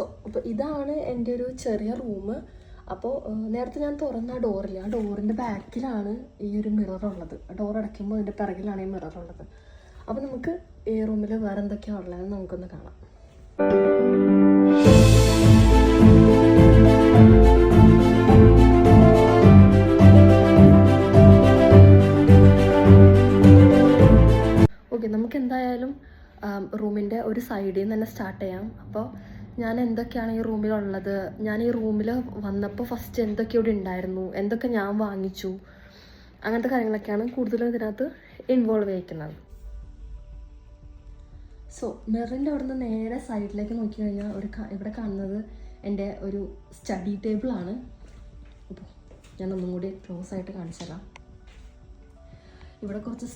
അപ്പോൾ ഇതാണ് എൻ്റെ ഒരു ചെറിയ റൂം. അപ്പോൾ നേരത്തെ ഞാൻ തുറന്ന ആ ഡോറില്ല, ആ ഡോറിൻ്റെ ബാക്കിലാണ് ഈ ഒരു മിറർ ഉള്ളത്. ഡോർ അടയ്ക്കുമ്പോൾ അതിൻ്റെ പിറകിലാണ് ഈ മിറർ ഉള്ളത്. അപ്പോൾ നമുക്ക് ഈ റൂമിൽ വേറെ എന്തൊക്കെയാണ് ഉള്ളതെന്ന് നമുക്കൊന്ന് കാണാം. ഓക്കെ, നമുക്ക് എന്തായാലും റൂമിൻ്റെ ഒരു സൈഡിൽ നിന്ന് തന്നെ സ്റ്റാർട്ട് ചെയ്യാം. അപ്പോൾ ഞാൻ എന്തൊക്കെയാണ് ഈ റൂമിലുള്ളത്, ഞാൻ ഈ റൂമിൽ വന്നപ്പോൾ ഫസ്റ്റ് എന്തൊക്കെ ഇവിടെ ഉണ്ടായിരുന്നു, എന്തൊക്കെ ഞാൻ വാങ്ങിച്ചു, അങ്ങനത്തെ കാര്യങ്ങളൊക്കെയാണ് കൂടുതലും ഇതിനകത്ത് ഇൻവോൾവ് ചെയ്യിക്കുന്നത്. മിററിൻ്റെ അവിടെ നിന്ന് നേരെ സൈഡിലേക്ക് നോക്കി കഴിഞ്ഞാൽ ഇവിടെ കാണുന്നത് എൻ്റെ ഒരു സ്റ്റഡി ടേബിളാണ്. അപ്പോൾ ഞാൻ ഒന്നും കൂടി ക്ലോസ് ആയിട്ട് കാണിച്ചു തരാം. ഇവിടെ കുറച്ച്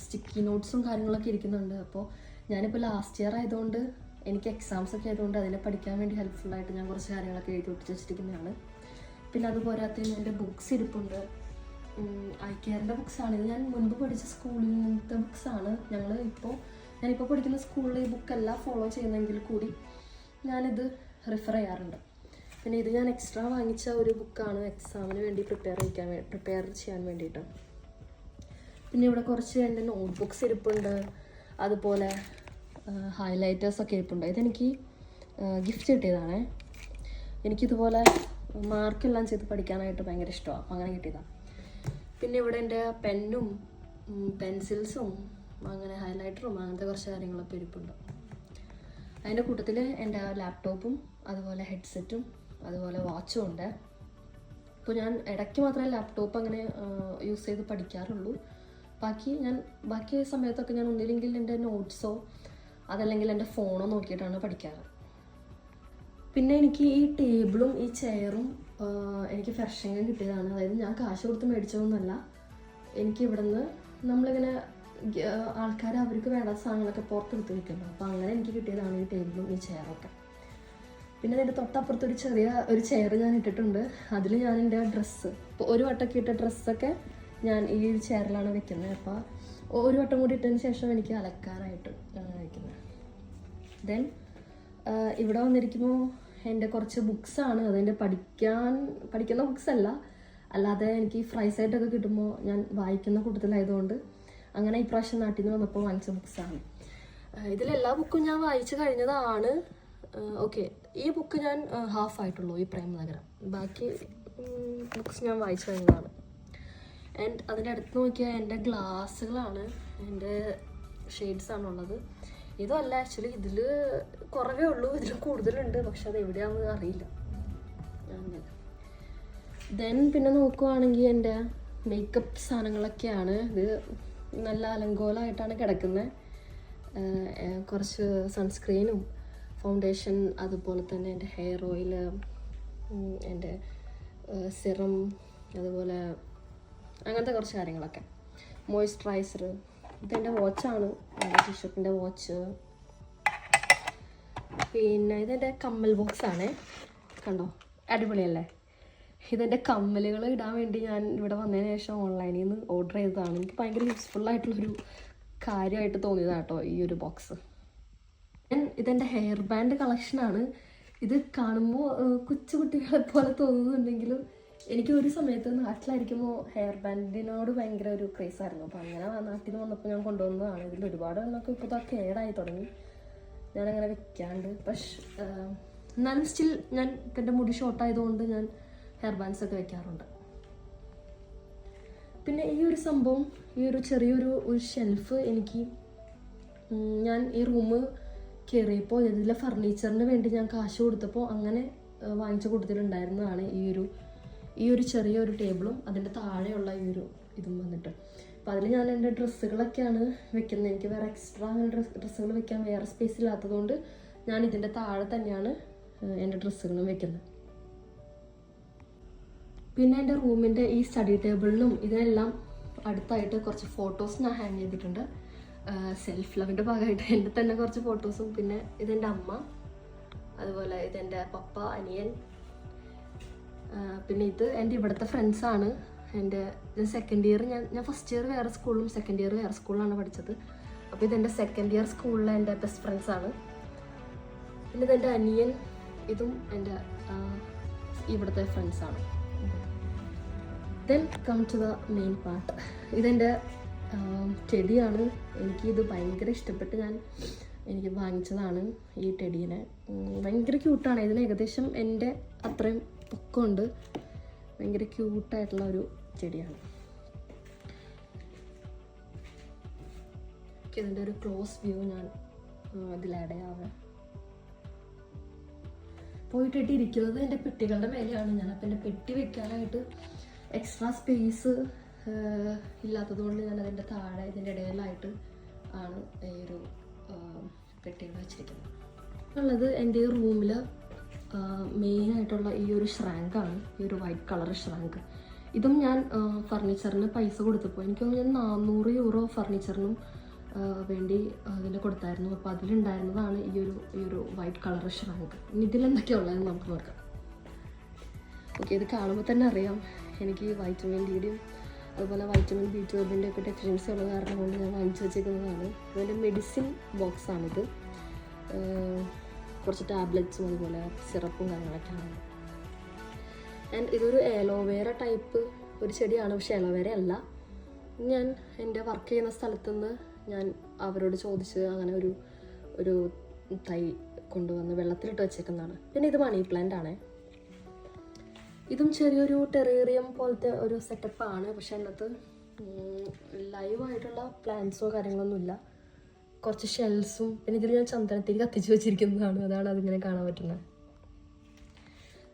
സ്റ്റിക്കി നോട്ട്സും കാര്യങ്ങളൊക്കെ ഇരിക്കുന്നുണ്ട്. അപ്പോൾ ഞാനിപ്പോൾ ലാസ്റ്റ് ഇയർ ആയതുകൊണ്ട് എനിക്ക് എക്സാംസ് ഒക്കെ ആയതുകൊണ്ട് അതിനെ പഠിക്കാൻ വേണ്ടി ഹെൽപ്ഫുള്ളായിട്ട് ഞാൻ കുറച്ച് കാര്യങ്ങളൊക്കെ എഴുതി ഒട്ടിച്ച് വെച്ചിരിക്കുന്നതാണ്. പിന്നെ അതുപോരാത്തതിന് എൻ്റെ ബുക്സ് ഇരിപ്പുണ്ട്. ഐക്കെയറിൻ്റെ ബുക്സാണ്. ഇത് ഞാൻ മുൻപ് പഠിച്ച സ്കൂളിൽ നിന്നത്തെ ബുക്സാണ്. ഞാനിപ്പോൾ പഠിക്കുന്ന സ്കൂളിൽ ഈ ബുക്കല്ല ഫോളോ ചെയ്യുന്നെങ്കിൽ കൂടി ഞാനിത് റിഫർ ചെയ്യാറുണ്ട്. പിന്നെ ഇത് ഞാൻ എക്സ്ട്രാ വാങ്ങിച്ച ഒരു ബുക്കാണ് എക്സാമിന് വേണ്ടി പ്രിപ്പയർ ചെയ്യാൻ വേണ്ടിയിട്ട്. പിന്നെ ഇവിടെ കുറച്ച് എൻ്റെ നോട്ട് ബുക്സ് ഇരിപ്പുണ്ട്, അതുപോലെ ഹൈലൈറ്റേഴ്സൊക്കെ ഇരിപ്പുണ്ട്. ഇതെനിക്ക് ഗിഫ്റ്റ് കിട്ടിയതാണേ. എനിക്കിതുപോലെ മാർക്കെല്ലാം ചെയ്ത് പഠിക്കാനായിട്ട് ഭയങ്കര ഇഷ്ടമാണ്, അപ്പം അങ്ങനെ കിട്ടിയതാണ്. പിന്നെ ഇവിടെ എൻ്റെ പെന്നും പെൻസിൽസും അങ്ങനെ ഹൈലൈറ്ററും അങ്ങനത്തെ കുറച്ച് കാര്യങ്ങളൊക്കെ ഇരിപ്പുണ്ട്. അതിൻ്റെ കൂട്ടത്തിൽ എൻ്റെ ബാക്ക്പാപ്പും അതുപോലെ ഹെഡ്സെറ്റും അതുപോലെ വാച്ചും ഉണ്ട്. അപ്പോൾ ഞാൻ ഇടയ്ക്ക് മാത്രമേ ലാപ്ടോപ്പ് അങ്ങനെ യൂസ് ചെയ്ത് പഠിക്കാറുള്ളൂ. ബാക്കി സമയത്തൊക്കെ ഞാൻ ഒന്നില്ലെങ്കിൽ എൻ്റെ നോട്ട്സോ അതല്ലെങ്കിൽ എൻ്റെ ഫോണോ നോക്കിയിട്ടാണ് പഠിക്കാറ്. പിന്നെ എനിക്ക് ഈ ടേബിളും ഈ ചെയറും എനിക്ക് ഫെർഷെങ്കിൽ കിട്ടിയതാണ്. അതായത് ഞാൻ കാശ് കൊടുത്ത് മേടിച്ചതൊന്നുമല്ല. എനിക്ക് ഇവിടുന്ന് നമ്മളിങ്ങനെ ആൾക്കാർ അവർക്ക് വേണ്ട സാധനങ്ങളൊക്കെ പുറത്തെടുത്ത് വയ്ക്കുമല്ലോ, അപ്പോൾ അങ്ങനെ എനിക്ക് കിട്ടിയതാണ് ഈ ടേബിളും ഈ ചെയറൊക്കെ. പിന്നെ എൻ്റെ തൊട്ടപ്പുറത്തൊരു ചെറിയ ഒരു ചെയർ ഞാൻ ഇട്ടിട്ടുണ്ട്. അതിൽ ഞാൻ എൻ്റെ ഡ്രസ്സ്, ഇപ്പോൾ ഒരു വട്ടമൊക്കെ ഇട്ട ഡ്രസ്സൊക്കെ ഞാൻ ഈ ചെയറിലാണ് വെക്കുന്നത്. അപ്പോൾ ഒരു വട്ടം കൂടി ഇട്ടതിന് ശേഷം എനിക്ക് അലക്കാനായിട്ട് വയ്ക്കുന്നത്. ദെൻ ഇവിടെ വന്നിരിക്കുമ്പോൾ എൻ്റെ കുറച്ച് ബുക്സാണ്. അതെൻ്റെ പഠിക്കുന്ന ബുക്സ് അല്ലാതെ എനിക്ക് ഫ്രൈസ് ആയിട്ടൊക്കെ കിട്ടുമ്പോൾ ഞാൻ വായിക്കുന്ന കൂട്ടത്തിലായതുകൊണ്ട് അങ്ങനെ ഇപ്രാവശ്യം നാട്ടിൽ നിന്ന് വന്നപ്പോൾ വാങ്ങിച്ച ബുക്സാണ്. ഇതിലെല്ലാ ബുക്കും ഞാൻ വായിച്ചു കഴിഞ്ഞതാണ്. ഓക്കെ, ഈ ബുക്ക് ഞാൻ ഹാഫ് ആയിട്ടുള്ളൂ, ഈ പ്രേമനഗരം. ബാക്കി ബുക്സ് ഞാൻ വായിച്ചു കഴിഞ്ഞതാണ്. ആൻഡ് അതിൻ്റെ അടുത്ത് നോക്കിയാൽ എൻ്റെ ഗ്ലാസ്സുകളാണ്, എൻ്റെ ഷെയ്ഡ്സാണുള്ളത്. ഇതല്ല, ആക്ച്വലി ഇതിൽ കുറവേ ഉള്ളൂ, ഇതിൽ കൂടുതലുണ്ട്, പക്ഷെ അത് എവിടെയാണെന്ന് അറിയില്ല. അങ്ങനെ ദെൻ പിന്നെ നോക്കുവാണെങ്കിൽ എൻ്റെ മേക്കപ്പ് സാധനങ്ങളൊക്കെയാണ്. ഇത് നല്ല അലങ്കോലമായിട്ടാണ് കിടക്കുന്നത്. കുറച്ച് സൺസ്ക്രീനും ഫൗണ്ടേഷൻ, അതുപോലെ തന്നെ എൻ്റെ ഹെയർ ഓയിൽ, എൻ്റെ സിറം, അതുപോലെ അങ്ങനത്തെ കുറച്ച് കാര്യങ്ങളൊക്കെ, മോയ്സ്ചറൈസർ. ഇതെൻ്റെ വാച്ചാണ്, ടീഷർട്ടിൻ്റെ വാച്ച്. പിന്നെ ഇതെൻ്റെ കമ്മൽ ബോക്സാണ്, കണ്ടോ, അടിപൊളിയല്ലേ? ഇതെൻ്റെ കമ്മലുകൾ ഇടാൻ വേണ്ടി ഞാൻ ഇവിടെ വന്നതിന് ശേഷം ഓൺലൈനിൽ നിന്ന് ഓർഡർ ചെയ്തതാണ്. എനിക്ക് ഭയങ്കര യൂസ്ഫുള്ളായിട്ടുള്ളൊരു കാര്യമായിട്ട് തോന്നിയതാണ് കേട്ടോ ഈ ഒരു ബോക്സ്. ഇതെൻ്റെ ഹെയർ ബാൻഡ് കളക്ഷനാണ്. ഇത് കാണുമ്പോൾ കൊച്ചുകുട്ടികളെ പോലെ തോന്നുന്നുണ്ടെങ്കിലും എനിക്ക് ഒരു സമയത്ത് നാട്ടിലായിരിക്കുമ്പോൾ ഹെയർ ബാൻഡിനോട് ഭയങ്കര ഒരു ക്രേസായിരുന്നു. അപ്പോൾ അങ്ങനെ നാട്ടിൽ വന്നപ്പോൾ ഞാൻ കൊണ്ടുവന്നതാണ്. ഇതിൽ ഒരുപാട് എണ്ണമൊക്കെ ഇപ്പോൾ ഇതൊക്കെ കേടായി തുടങ്ങി, ഞാനങ്ങനെ വെക്കാണ്ട്. പക്ഷേ എന്നാലും സ്റ്റിൽ ഞാൻ എൻ്റെ മുടി ഷോർട്ടായതുകൊണ്ട് ഞാൻ ഹെയർ ബാൻഡ്സ് ഒക്കെ വെക്കാറുണ്ട്. പിന്നെ ഈ ഒരു സംഭവം, ഈ ഒരു ചെറിയൊരു ഷെൽഫ് എനിക്ക് ഞാൻ ഈ റൂം കയറിയപ്പോൾ ഇതിലെ ഫർണിച്ചറിന് വേണ്ടി ഞാൻ കാശ് കൊടുത്തപ്പോൾ അങ്ങനെ വാങ്ങിച്ച കൂട്ടത്തിലുണ്ടായിരുന്നതാണ് ഈ ഒരു ചെറിയൊരു ടേബിളും അതിൻ്റെ താഴെയുള്ള ഈ ഒരു ഇതും വന്നിട്ട്. അപ്പോൾ അതിൽ ഞാൻ എൻ്റെ ഡ്രസ്സുകളൊക്കെയാണ് വെക്കുന്നത്. എനിക്ക് വേറെ എക്സ്ട്രാ അങ്ങനെ ഡ്രസ്സുകൾ വെക്കാൻ വേറെ സ്പേസ് ഇല്ലാത്തതുകൊണ്ട് ഞാൻ ഇതിൻ്റെ താഴെ തന്നെയാണ് എൻ്റെ ഡ്രസ്സുകളും വെക്കുന്നത്. പിന്നെ എൻ്റെ റൂമിൻ്റെ ഈ സ്റ്റഡി ടേബിളിലും ഇതിനെല്ലാം അടുത്തായിട്ട് കുറച്ച് ഫോട്ടോസ് ഞാൻ ഹാങ് ചെയ്തിട്ടുണ്ട്. സെൽഫ് ലവിൻ്റെ ഭാഗമായിട്ട് എൻ്റെ തന്നെ കുറച്ച് ഫോട്ടോസും. പിന്നെ ഇതെൻ്റെ അമ്മ, അതുപോലെ ഇതെൻ്റെ പപ്പ, അനിയൻ. പിന്നെ ഇത് എൻ്റെ ഇവിടുത്തെ ഫ്രണ്ട്സാണ്. എൻ്റെ സെക്കൻഡ് ഇയർ ഞാൻ ഫസ്റ്റ് ഇയർ വേറെ സ്കൂളിലും സെക്കൻഡ് ഇയർ വേറെ സ്കൂളിലാണ് പഠിച്ചത്. അപ്പോൾ ഇതെൻ്റെ സെക്കൻഡ് ഇയർ സ്കൂളിലെ എൻ്റെ ബെസ്റ്റ് ഫ്രണ്ട്സാണ്. പിന്നെ ഇതെൻ്റെ അനിയൻ, ഇതും എൻ്റെ ഇവിടുത്തെ ഫ്രണ്ട്സാണ്. Then come to the main part. ഇതെൻ്റെ ടെഡിയാണ്. എനിക്കിത് ഭയങ്കര ഇഷ്ടപ്പെട്ട് എനിക്ക് വാങ്ങിച്ചതാണ് ഈ ടെഡീനെ. ഭയങ്കര ക്യൂട്ടാണ്. ഇതിന് ഏകദേശം എൻ്റെ അത്രയും പൊക്കമുണ്ട്. ഭയങ്കര ക്യൂട്ടായിട്ടുള്ള ഒരു ചെടിയാണ്. ഇതിൻ്റെ ഒരു ക്ലോസ് വ്യൂ ഞാൻ ഇതിൽ ആഡ് ചെയ്യാവേ. പോയിട്ടിരിക്കുന്നത് എൻ്റെ പെട്ടികളുടെ മേലെയാണ് ഞാൻ. അപ്പം എൻ്റെ പെട്ടി വെക്കാനായിട്ട് എക്സ്ട്രാ സ്പേസ് ഇല്ലാത്തത് കൊണ്ട് ഞാൻ അതിൻ്റെ താഴെ ഇതിൻ്റെ ഇടയിലായിട്ട് ആണ് ഈ ഒരു പെട്ടികൾ വെച്ചിരിക്കുന്നത്. ഉള്ളത് എൻ്റെ ഈ റൂമിൽ മെയിനായിട്ടുള്ള ഈ ഒരു ഷ്രാങ്കാണ്, ഈ ഒരു വൈറ്റ് കളർ ഷ്രാങ്ക്. ഇതും ഞാൻ ഫർണിച്ചറിന് പൈസ കൊടുത്തപ്പോൾ എനിക്ക് ഞാൻ 400 യൂറോ ഫർണിച്ചറിനും വേണ്ടി അതിൽ കൊടുത്തായിരുന്നു. അപ്പോൾ അതിലുണ്ടായിരുന്നതാണ് ഈ ഒരു വൈറ്റ് കളർ ഷ്രാങ്ക്. ഇനി ഇതിലെന്തൊക്കെയാണ് ഉള്ളതെന്ന് നമുക്ക് നോക്കാം. ഓക്കെ, ഇത് കാണുമ്പോൾ തന്നെ അറിയാം എനിക്ക് വൈറ്റമിൻ ഡിയുടെയും അതുപോലെ വൈറ്റമിൻ B12 ഒക്കെ ഡെഫിഷ്യൻസി ഉള്ള കാരണം കൊണ്ട് ഞാൻ വാങ്ങിച്ചു വെച്ചിരിക്കുന്നതാണ്. ഇതിൻ്റെ മെഡിസിൻ ബോക്സാണിത്. കുറച്ച് ടാബ്ലറ്റ്സും അതുപോലെ സിറപ്പും കാര്യങ്ങളൊക്കെയാണ്. ആൻഡ് ഇതൊരു അലോവേര ടൈപ്പ് ഒരു ചെടിയാണ്, പക്ഷേ അലോവേര അല്ല. ഞാൻ എൻ്റെ വർക്ക് ചെയ്യുന്ന സ്ഥലത്തുനിന്ന് ഞാൻ അവരോട് ചോദിച്ച് അങ്ങനെ ഒരു തൈ കൊണ്ടുവന്ന് വെള്ളത്തിലിട്ട് വെച്ചേക്കുന്നതാണ്. പിന്നെ ഇത് മണി പ്ലാന്റ് ആണ്. ഇതും ചെറിയൊരു ടെറേറിയം പോലത്തെ ഒരു സെറ്റപ്പാണ്. പക്ഷെ അതിനകത്ത് ലൈവായിട്ടുള്ള പ്ലാന്റ്സോ കാര്യങ്ങളൊന്നുമില്ല. കുറച്ച് ഷെൽസും പിന്നെ ഇതിൽ ഞാൻ ചന്ദനത്തിരി കത്തിച്ച് വെച്ചിരിക്കുന്നതാണ്. അതാണ് അതിങ്ങനെ കാണാൻ പറ്റുന്നത്.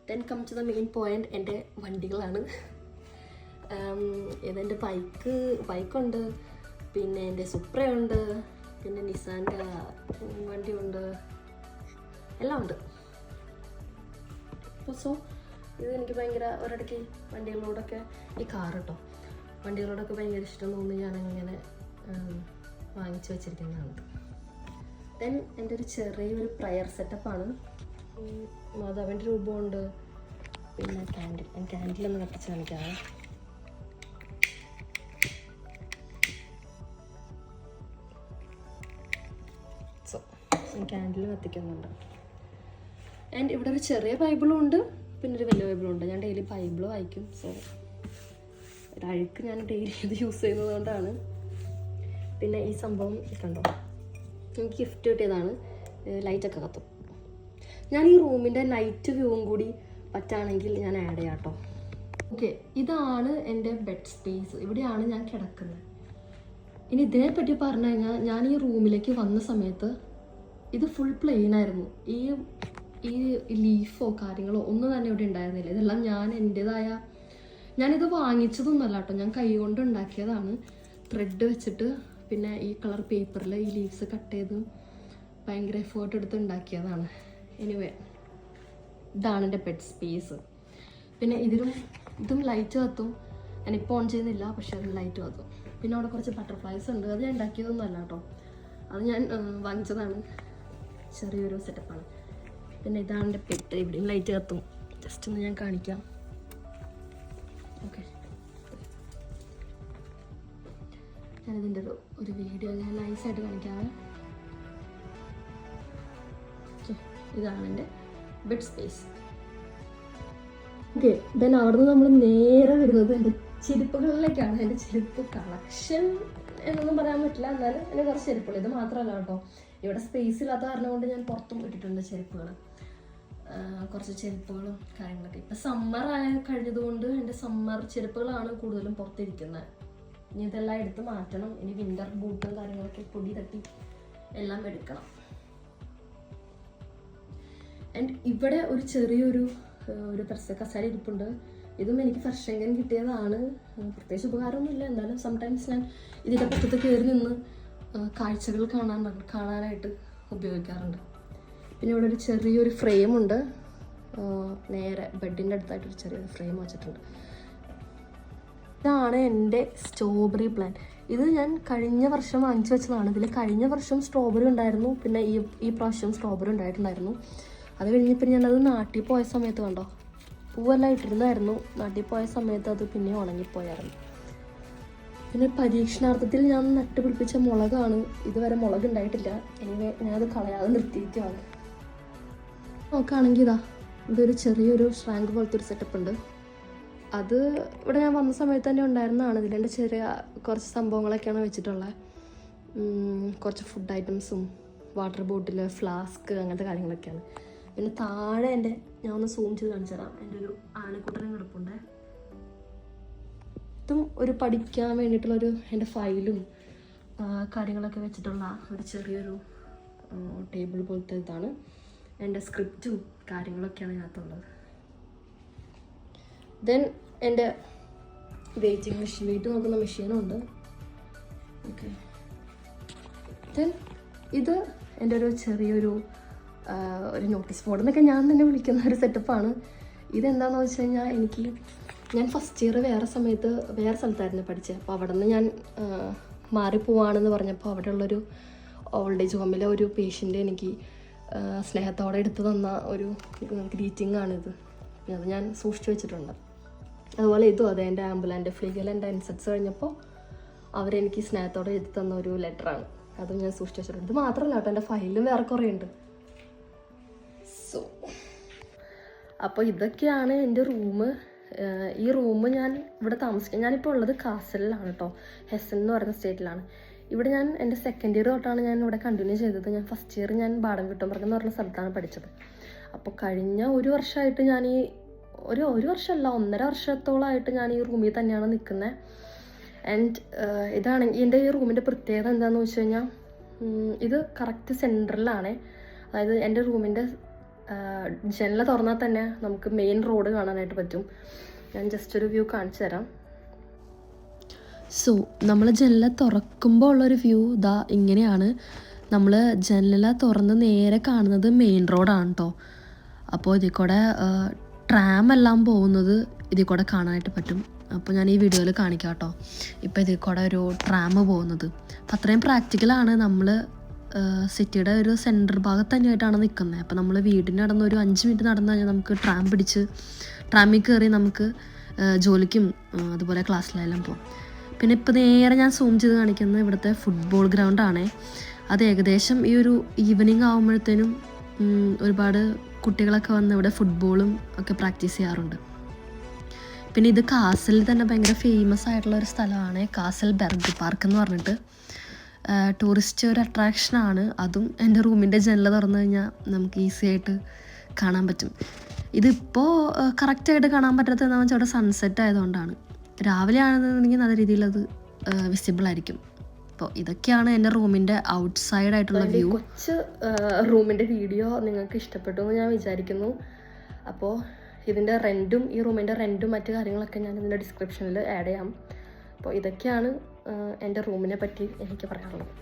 Then come to the main point, എൻ്റെ വണ്ടികളാണ്. ഇതെൻ്റെ ബൈക്കുണ്ട്, പിന്നെ എൻ്റെ സുപ്രയുണ്ട്, പിന്നെ നിസാൻ്റെ വണ്ടിയുണ്ട്, എല്ലാം ഉണ്ട്. സോ ഇത് എനിക്ക് ഭയങ്കര ഒരിടയ്ക്ക് വണ്ടികളോടൊക്കെ ഈ കാർ കേട്ടോ വണ്ടികളോടൊക്കെ ഭയങ്കര ഇഷ്ടം തോന്നി ഞാനങ്ങനെ വാങ്ങിച്ചു വെച്ചിരിക്കുന്നതാണ്. ദെൻ എൻ്റെ ഒരു ചെറിയൊരു പ്രയർ സെറ്റപ്പാണ്. മാധവൻ്റെ രൂപമുണ്ട്, പിന്നെ ക്യാൻഡിലൊന്ന് കത്തിച്ച് കാണിക്കാതെ. So candle കത്തിക്കുന്നുണ്ട്. ആൻഡ് ഇവിടെ ഒരു ചെറിയ ബൈബിളും ഉണ്ട്, പിന്നെ ഒരു വലിയ ബൈബിളും ഉണ്ട്. ഞാൻ ഡെയിലി ബൈബിൾ വായിക്കും. സോ ഒരു അഴുക്ക് ഞാൻ ഡെയിലി ഇത് യൂസ് ചെയ്യുന്നത് കൊണ്ടാണ്. പിന്നെ ഈ സംഭവം കണ്ടോ, എനിക്ക് ഗിഫ്റ്റ് കിട്ടിയതാണ്. ലൈറ്റൊക്കെ കത്തും. ഞാൻ ഈ റൂമിൻ്റെ നൈറ്റ് വ്യൂവും കൂടി പറ്റുകയാണെങ്കിൽ ഞാൻ ആഡ് ചെയ്യാം കേട്ടോ. ഓക്കെ, ഇതാണ് എൻ്റെ ബെഡ് സ്പേസ്. ഇവിടെയാണ് ഞാൻ കിടക്കുന്നത്. ഇനി ഇതിനെപ്പറ്റി പറഞ്ഞു കഴിഞ്ഞാൽ ഞാൻ ഈ റൂമിലേക്ക് വന്ന സമയത്ത് ഇത് ഫുൾ പ്ലെയിൻ ആയിരുന്നു. ഈ ലീഫോ കാര്യങ്ങളോ ഒന്നും തന്നെ ഇവിടെ ഉണ്ടായിരുന്നില്ല. ഇതെല്ലാം ഞാനിത് വാങ്ങിച്ചതൊന്നുമല്ല കേട്ടോ, ഞാൻ കൈ കൊണ്ട് ഉണ്ടാക്കിയതാണ്. ത്രെഡ് വെച്ചിട്ട് പിന്നെ ഈ കളർ പേപ്പറിൽ ഈ ലീവ്സ് കട്ട് ചെയ്ത് ഭയങ്കര എഫേർട്ട് എടുത്ത് ഉണ്ടാക്കിയതാണ്. എനിവേ, ഇതാണ് എൻ്റെ ബെഡ് സ്പേസ്. പിന്നെ ഇതും ലൈറ്റ് കത്തും. ഞാനിപ്പോൾ ഓൺ ചെയ്യുന്നില്ല, പക്ഷെ അത് ലൈറ്റ് കത്തും. പിന്നെ അവിടെ കുറച്ച് ബട്ടർഫ്ലൈസ് ഉണ്ട്. അത് ഞാൻ ഉണ്ടാക്കിയതൊന്നും അല്ല കേട്ടോ, അത് ഞാൻ വാങ്ങിച്ചതാണ്. ചെറിയൊരു സെറ്റപ്പാണ്. പിന്നെ ഇതാണ് എൻ്റെ പെട്ട്. ഇവിടെയും ലൈറ്റ് കത്തും. ജസ്റ്റ് ഒന്ന് ഞാൻ കാണിക്കാം. ഓക്കെ, ഞാനിതിൻ്റെ ഒരു വീഡിയോ ഞാൻ നൈസായിട്ട് കാണിക്കാറ്. ഇതാണ് എൻ്റെ ബെഡ് സ്പേസ്. ഓക്കെ, ദെൻ അവിടുന്ന് നമ്മൾ നേരെ വരുന്നത് എൻ്റെ ചെരുപ്പുകളിലേക്കാണ്. എൻ്റെ ചെരുപ്പ് കളക്ഷൻ എന്നൊന്നും പറയാൻ പറ്റില്ല, എന്നാലും എൻ്റെ കുറച്ച് ചെരുപ്പുകൾ. ഇത് മാത്രമല്ല കേട്ടോ, ഇവിടെ സ്പേസ് ഇല്ലാത്ത കാരണം കൊണ്ട് ഞാൻ പുറത്തും ഇട്ടിട്ടുണ്ട് ചെരുപ്പുകൾ. കുറച്ച് ചെരുപ്പുകളും കാര്യങ്ങളൊക്കെ. ഇപ്പം സമ്മർ കഴിഞ്ഞതുകൊണ്ട് എൻ്റെ സമ്മർ ചെരുപ്പുകളാണ് കൂടുതലും പുറത്തിരിക്കുന്നത്. ഇനി ഇതെല്ലാം എടുത്ത് മാറ്റണം. ഇനി വിൻ്റർ ബൂട്ടും കാര്യങ്ങളൊക്കെ പൊടി തട്ടി എല്ലാം എടുക്കണം. ആൻഡ് ഇവിടെ ഒരു ചെറിയൊരു കസേര ഇരിപ്പുണ്ട്. ഇതും എനിക്ക് ഫർഷെങ്കൻ കിട്ടിയതാണ്. പ്രത്യേകിച്ച് ഉപകാരമൊന്നുമില്ല, എന്നാലും സംടൈംസ് ഞാൻ ഇതിൻ്റെ പറ്റത്ത് കയറി നിന്ന് കാഴ്ചകൾ കാണാനായിട്ട് ഉപയോഗിക്കാറുണ്ട്. പിന്നെ ഇവിടെ ഒരു ചെറിയൊരു ഫ്രെയിമുണ്ട്. നേരെ ബെഡിൻ്റെ അടുത്തായിട്ടൊരു ചെറിയൊരു ഫ്രെയിം വെച്ചിട്ടുണ്ട്. ഇതാണ് എൻ്റെ സ്ട്രോബെറി പ്ലാന്റ്. ഇത് ഞാൻ കഴിഞ്ഞ വർഷം വാങ്ങിച്ചു വെച്ചതാണ്. ഇതിൽ കഴിഞ്ഞ വർഷം സ്ട്രോബെറി ഉണ്ടായിരുന്നു, പിന്നെ ഈ പ്രാവശ്യം സ്ട്രോബെറി ഉണ്ടായിട്ടുണ്ടായിരുന്നു. അത് കഴിഞ്ഞപ്പോൾ ഞാനത് നാട്ടിൽ പോയ സമയത്ത് കണ്ടോ, പൂവെല്ലാം ഇട്ടിരുന്നായിരുന്നു. നാട്ടിൽ പോയ സമയത്ത് അത് പിന്നെ ഉണങ്ങിപ്പോയായിരുന്നു. പിന്നെ പരീക്ഷണാർത്ഥത്തിൽ ഞാൻ നട്ടുപിടിപ്പിച്ച മുളകാണ്. ഇതുവരെ മുളക് ഉണ്ടായിട്ടില്ല. എനിവേ ഞാനത് കളയാതെ നിർത്തിയിരിക്കുകയാണ്. നോക്കുകയാണെങ്കിൽ ഇതൊരു ചെറിയൊരു ഷ്രാങ്ക് പോലത്തെ ഒരു സെറ്റപ്പ് ഉണ്ട്. അത് ഇവിടെ ഞാൻ വന്ന സമയത്ത് തന്നെ ഉണ്ടായിരുന്നതാണ്. ഇതിലെൻ്റെ ചെറിയ കുറച്ച് സംഭവങ്ങളൊക്കെയാണ് വെച്ചിട്ടുള്ളത്. കുറച്ച് ഫുഡ് ഐറ്റംസും വാട്ടർ ബോട്ടിൽ, ഫ്ലാസ്ക്, അങ്ങനത്തെ കാര്യങ്ങളൊക്കെയാണ്. പിന്നെ താഴെ ഞാൻ ഒന്ന് സൂം ചെയ്ത് കാണിച്ചു തരാം. എൻ്റെ ഒരു ആനക്കൂട്ടനും കിടപ്പുണ്ട്. ഇതും ഒരു പഠിക്കാൻ വേണ്ടിയിട്ടുള്ളൊരു എൻ്റെ ഫയലും കാര്യങ്ങളൊക്കെ വെച്ചിട്ടുള്ള ഒരു ചെറിയൊരു ടേബിൾ പോലത്തെ ഇതാണ്. എൻ്റെ സ്ക്രിപ്റ്റും കാര്യങ്ങളൊക്കെയാണ് ഇതിനകത്തുള്ളത്. ദെൻ എൻ്റെ വെയിറ്റ് നോക്കുന്ന മെഷീനുണ്ട്. ഓക്കെ. ദെൻ ഇത് എൻ്റെ ഒരു ചെറിയൊരു നോട്ടീസ് ബോർഡ് എന്നൊക്കെ ഞാൻ തന്നെ വിളിക്കുന്ന ഒരു സെറ്റപ്പാണ്. ഇതെന്താണെന്ന് വെച്ച് കഴിഞ്ഞാൽ ഞാൻ ഫസ്റ്റ് ഇയർ വേറെ സ്ഥലത്തായിരുന്നു പഠിച്ചത്. അപ്പോൾ അവിടെ നിന്ന് ഞാൻ മാറിപ്പോവാണെന്ന് പറഞ്ഞപ്പോൾ അവിടെയുള്ളൊരു ഓൾഡ് ഏജ് ഹോമിലെ ഒരു പേഷ്യൻ്റ് എനിക്ക് സ്നേഹത്തോടെ എടുത്തു തന്ന ഒരു ഗ്രീറ്റിംഗ് ആണിത്. അത് ഞാൻ സൂക്ഷിച്ചു വെച്ചിട്ടുണ്ട്. അതുപോലെ ഇതും അതെ, എൻ്റെ ആംബുലൻസ് ഫ്ലീഗൽ എൻ്റെ ഇൻസെറ്റ്സ് കഴിഞ്ഞപ്പോൾ അവരെനിക്ക് സ്നേഹത്തോടെ എടുത്തു തന്ന ഒരു ലെറ്ററാണ്. അതും ഞാൻ സൂക്ഷിച്ചു വെച്ചിട്ടുണ്ട്. ഇത് മാത്രമല്ല കേട്ടോ, എൻ്റെ ഫയലും വേറെ കുറേ ഉണ്ട്. സോ അപ്പോൾ ഇതൊക്കെയാണ് എൻ്റെ റൂം. ഈ റൂം ഞാൻ ഇവിടെ താമസിക്കാം. ഞാനിപ്പോൾ ഉള്ളത് കാസലിലാണ് കേട്ടോ, ഹെസൻ എന്ന് പറയുന്ന സ്റ്റേറ്റിലാണ്. ഇവിടെ ഞാൻ എൻ്റെ സെക്കൻഡ് ഇയർ തൊട്ടാണ് ഞാൻ ഇവിടെ കണ്ടിന്യൂ ചെയ്തത്. ഞാൻ ഫസ്റ്റ് ഇയർ ഞാൻ ബാഡൻവിട്ടംബർഗ് എന്ന് പറഞ്ഞ സ്ഥലത്താണ് പഠിച്ചത്. അപ്പോൾ കഴിഞ്ഞ ഒരു വർഷമായിട്ട് ഞാൻ ഒരു വർഷമല്ല 1.5 വർഷത്തോളമായിട്ട് ഞാൻ ഈ റൂമിൽ തന്നെയാണ് നിൽക്കുന്നത്. ആൻഡ് ഇതാണെങ്കിൽ എൻ്റെ ഈ റൂമിൻ്റെ പ്രത്യേകത എന്താണെന്ന് വെച്ച് കഴിഞ്ഞാൽ ഇത് കറക്റ്റ് സെൻറ്ററിലാണ്. അതായത് എൻ്റെ റൂമിൻ്റെ ജനല തുറന്നാൽ തന്നെ നമുക്ക് മെയിൻ റോഡ് കാണാനായിട്ട് പറ്റും. ഞാൻ ജസ്റ്റ് ഒരു വ്യൂ കാണിച്ചു തരാം. സോ നമ്മൾ ജനല തുറക്കുമ്പോൾ ഉള്ളൊരു വ്യൂ ഇങ്ങനെയാണ്. നമ്മൾ ജനല തുറന്ന് നേരെ കാണുന്നത് മെയിൻ റോഡാണ് കേട്ടോ. അപ്പോൾ ഇതിൽ കൂടെ ട്രാം എല്ലാം പോകുന്നത് ഇതിൽ കൂടെ കാണാനായിട്ട് പറ്റും. അപ്പോൾ ഞാൻ ഈ വീഡിയോയിൽ കാണിക്കാം കേട്ടോ. ഇപ്പോൾ ഇതിൽ കൂടെ ഒരു ട്രാം പോകുന്നത്. അപ്പം അത്രയും പ്രാക്ടിക്കലാണ്. നമ്മൾ സിറ്റിയുടെ ഒരു സെൻറ്റർ ഭാഗത്ത് തന്നെയായിട്ടാണ് നിൽക്കുന്നത്. അപ്പോൾ നമ്മൾ വീടിന് നടന്ന് ഒരു 5 മിനിറ്റ് നടന്നു കഴിഞ്ഞാൽ നമുക്ക് ട്രാമിൽ കയറി നമുക്ക് ജോലിക്കും അതുപോലെ ക്ലാസ്സിലെല്ലാം പോകും. പിന്നെ ഇപ്പോൾ നേരെ ഞാൻ സൂം ചെയ്ത് കാണിക്കുന്നത് ഇവിടുത്തെ ഫുട്ബോൾ ഗ്രൗണ്ടാണ്. അത് ഏകദേശം ഈ ഒരു ഈവനിങ് ആകുമ്പോഴത്തേനും ഒരുപാട് കുട്ടികളൊക്കെ വന്ന് ഇവിടെ ഫുട്ബോളും ഒക്കെ പ്രാക്ടീസ് ചെയ്യാറുണ്ട്. പിന്നെ ഇത് കാസലിൽ തന്നെ ഭയങ്കര ഫേമസ് ആയിട്ടുള്ള ഒരു സ്ഥലമാണ്, കാസൽ ബെർഗ് പാർക്ക് എന്ന് പറഞ്ഞിട്ട്. ടൂറിസ്റ്റ് ഒരു അട്രാക്ഷനാണ്. അതും എൻ്റെ റൂമിൻ്റെ ജനൽ തുറന്നു കഴിഞ്ഞാൽ നമുക്ക് ഈസി ആയിട്ട് കാണാൻ പറ്റും. ഇതിപ്പോൾ കറക്റ്റായിട്ട് കാണാൻ പറ്റാത്തത് എന്താണെന്ന് വെച്ചാൽ അവിടെ സൺസെറ്റ് ആയതുകൊണ്ടാണ്. രാവിലെ ആണെന്നുണ്ടെങ്കിൽ നല്ല രീതിയിൽ അത് വിസിബിൾ ആയിരിക്കും. അപ്പോൾ ഇതൊക്കെയാണ് എൻ്റെ റൂമിൻ്റെ ഔട്ട്സൈഡ് ആയിട്ടുള്ള വ്യൂ. കൊച്ച് റൂമിൻ്റെ വീഡിയോ നിങ്ങൾക്ക് ഇഷ്ടപ്പെട്ടു എന്ന് ഞാൻ വിചാരിക്കുന്നു. അപ്പോൾ ഇതിൻ്റെ റെൻറ്റും ഈ റൂമിൻ്റെ റെൻറ്റും മറ്റു കാര്യങ്ങളൊക്കെ ഞാൻ ഇതിൻ്റെ ഡിസ്ക്രിപ്ഷനിൽ ആഡ് ചെയ്യാം. അപ്പോൾ ഇതൊക്കെയാണ് എൻ്റെ റൂമിനെ പറ്റി എനിക്ക് പറയാനുള്ളത്.